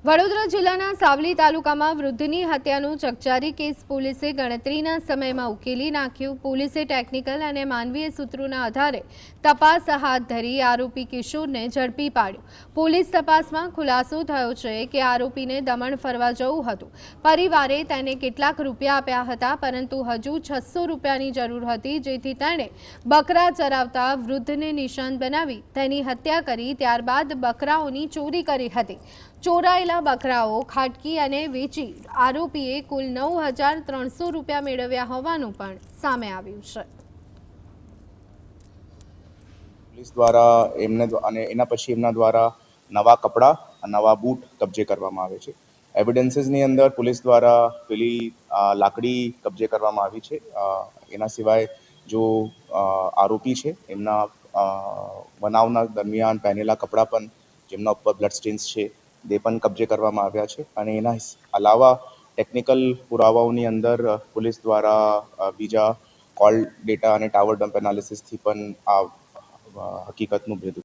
વડોદરા જિલ્લાના સાવલી તાલુકામાં વૃદ્ધની હત્યાનું ચકચારી કેસ પોલીસે ગણતરીના સમયમાં ઉકેલી નાખ્યું। પોલીસે ટેકનિકલ અને માનવીય સૂત્રોના આધારે તપાસ હાથ ધરી આરોપી કિશોરને ઝડપી પાડ્યો। પોલીસ તપાસમાં ખુલાસો થયો છે કે આરોપીને દમણ ફરવા જવું હતું। પરિવારે તેને કેટલાક રૂપિયા આપ્યા હતા, પરંતુ હજુ 600 રૂપિયાની જરૂર હતી, જેથી તેણે બકરા ચરાવતા વૃદ્ધને નિશાન બનાવી તેની હત્યા કરી ત્યારબાદ બકરાઓની ચોરી કરી હતી। ચોરાયેલા બકરાઓ ખાટકી અને વેચી આરોપીએ કુલ 9,300 રૂપિયા મેળવ્યા હોવાનું પણ સામે આવ્યું છે। પોલીસ દ્વારા એના પછી એમના દ્વારા નવા કપડાં, નવા બૂટ કબજે કરવામાં આવે છે। એવિડન્સીસની અંદર પોલીસ દ્વારા પેલી લાકડી કબજે કરવામાં આવી છે। એના સિવાય જો આરોપી છે એમના બનાવના દરમિયાન પહેરેલા કપડાં પણ જેમના ઉપર બ્લડ સ્ટેન્સ છે તે પણ કબજે કરવામાં આવ્યા છે। અને એના અલાવા ટેકનિકલ પુરાવાઓની અંદર પોલીસ દ્વારા બીજા કોલ ડેટા અને ટાવર ડમ્પ એનાલિસિસથી પણ આ હકીકતનું ભેદ